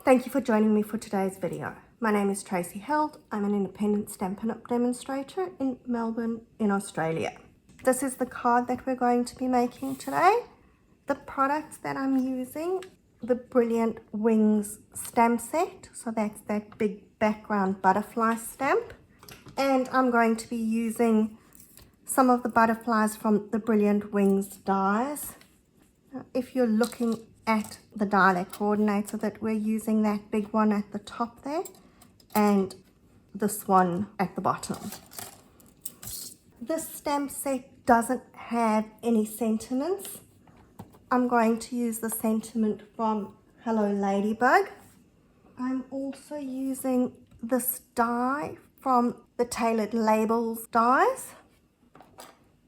Thank you for joining me for today's video. My name is Tracy Held. I'm an independent Stampin' Up! Demonstrator in Melbourne in Australia. This is the card that we're going to be making today. The products that I'm using, the Brilliant Wings stamp set. So that's that big background butterfly stamp. And I'm going to be using some of the butterflies from the Brilliant Wings dies. Now, if you're looking at the die that coordinates with it, we're using that big one at the top there and this one at the bottom. This stamp set doesn't have any sentiments. I'm going to use the sentiment from Hello Ladybug. I'm also using this die from the Tailored Labels dies.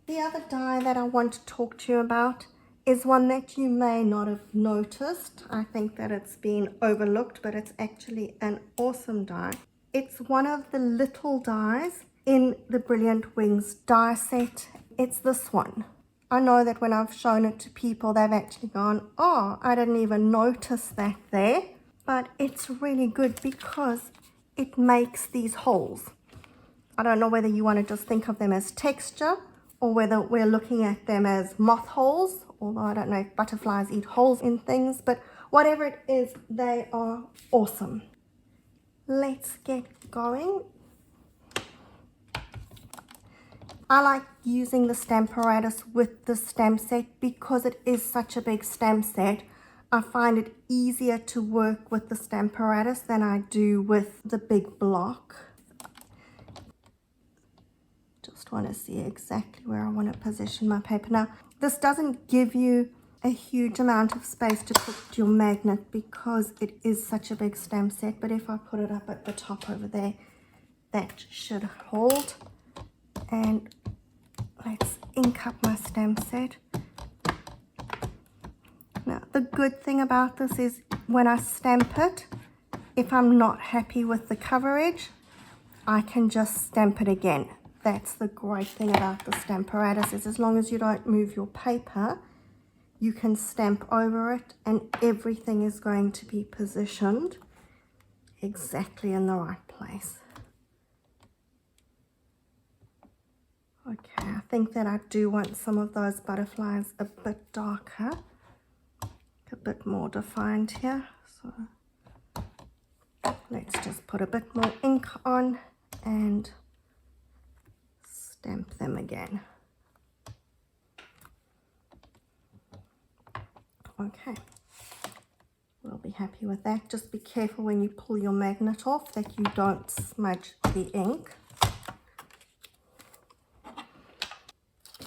The other die that I want to talk to you about is one that you may not have noticed. I think that it's been overlooked, but it's actually an awesome die. It's one of the little dies in the Brilliant Wings die set. It's this one. I know that when I've shown it to people, they've actually gone, oh, I didn't even notice that there. But it's really good because it makes these holes. I don't know whether you want to just think of them as texture or whether we're looking at them as moth holes, although I don't know if butterflies eat holes in things, but whatever it is, they are awesome. Let's get going. I like using the Stamparatus with the stamp set because it is such a big stamp set. I find it easier to work with the Stamparatus than I do with the big block. Just want to see exactly where I want to position my paper. Now, this doesn't give you a huge amount of space to put your magnet because it is such a big stamp set, but if I put it up at the top over there, that should hold. And let's ink up my stamp set. Now, the good thing about this is when I stamp it, if I'm not happy with the coverage, I can just stamp it again. That's the great thing about the Stamparatus, is as long as you don't move your paper, you can stamp over it and everything is going to be positioned exactly in the right place. Okay, I think that I do want some of those butterflies a bit darker, a bit more defined here. So let's just put a bit more ink on and stamp them again. Okay, we'll be happy with that. Just be careful when you pull your magnet off that you don't smudge the ink.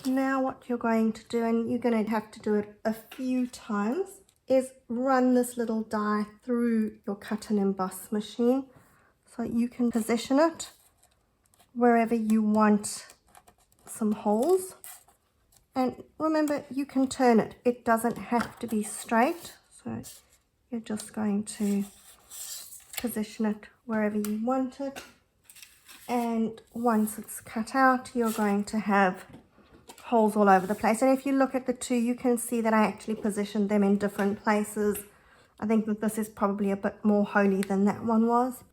Now what you're going to do, and you're going to have to do it a few times, is run this little die through your cut and emboss machine so you can position it wherever you want some holes. And remember, you can turn it. It doesn't have to be straight. So you're just going to position it wherever you want it. And once it's cut out, you're going to have holes all over the place. And if you look at the two, you can see that I actually positioned them in different places. I think that this is probably a bit more holy than that one was.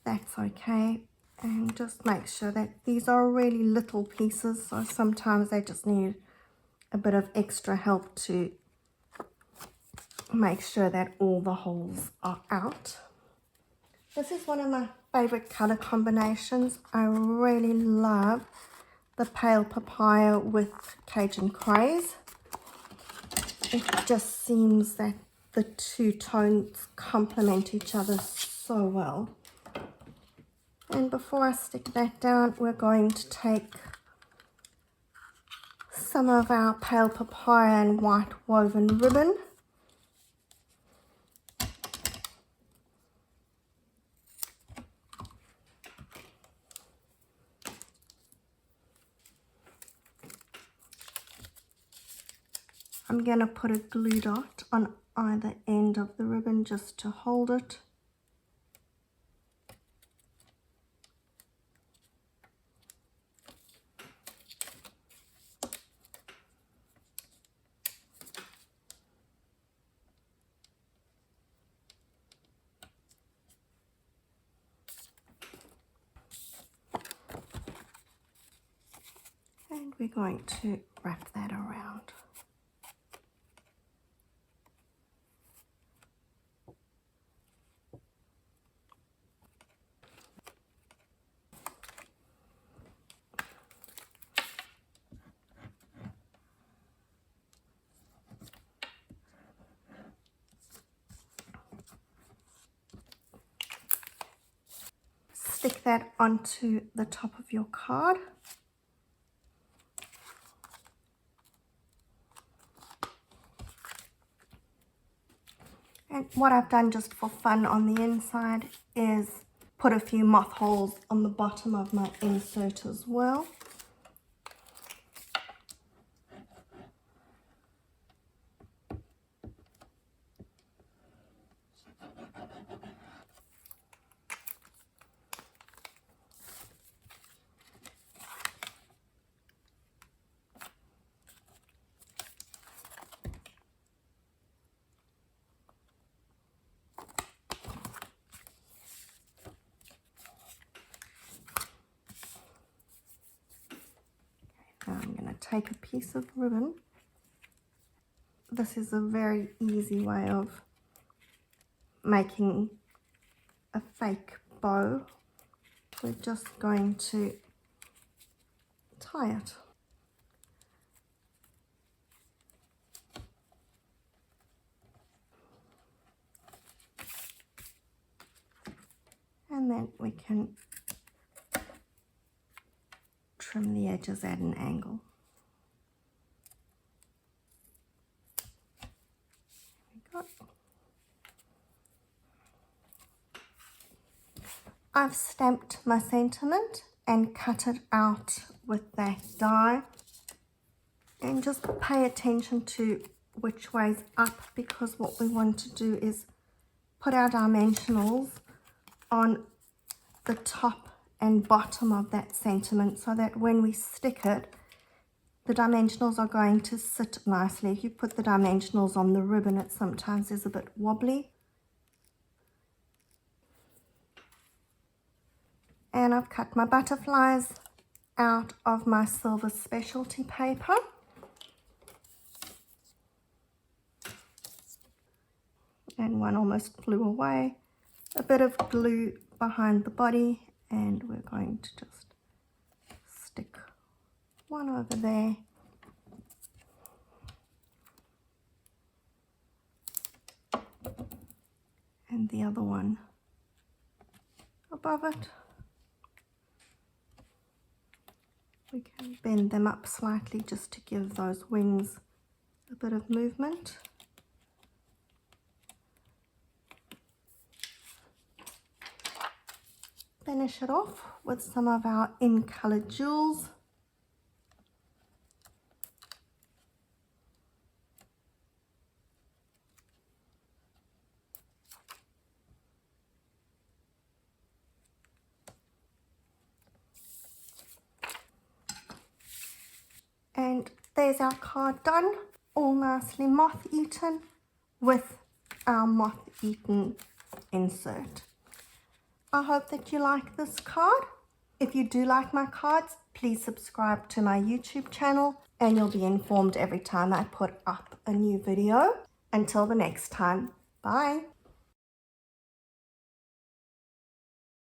That's okay. And just make sure that these are really little pieces, so sometimes they just need a bit of extra help to make sure that all the holes are out. This is one of my favorite color combinations. I really love the pale papaya with Cajun craze. It just seems that the two tones complement each other so well. And before I stick that down, we're going to take some of our pale papaya and white woven ribbon. I'm going to put a glue dot on either end of the ribbon just to hold it. we're going to wrap that around. Stick that onto the top of your card. And what I've done just for fun on the inside is put a few moth holes on the bottom of my insert as well. Now I'm going to take a piece of ribbon. This is a very easy way of making a fake bow. We're just going to tie it. And then we can trim the edges at an angle. There we go. I've stamped my sentiment and cut it out with that die. And just pay attention to which way's up, because what we want to do is put our dimensionals on the top and bottom of that sentiment, so that when we stick it, the dimensionals are going to sit nicely. If you put the dimensionals on the ribbon, it sometimes is a bit wobbly. And I've cut my butterflies out of my silver specialty paper. And one almost flew away. A bit of glue behind the body, and we're going to just stick one over there. And the other one above it. We can bend them up slightly just to give those wings a bit of movement. Finish it off with some of our in-colored jewels. And there's our card done, all nicely moth-eaten with our moth-eaten insert. I hope that you like this card. If you do like my cards, please subscribe to my YouTube channel and you'll be informed every time I put up a new video. Until the next time, bye.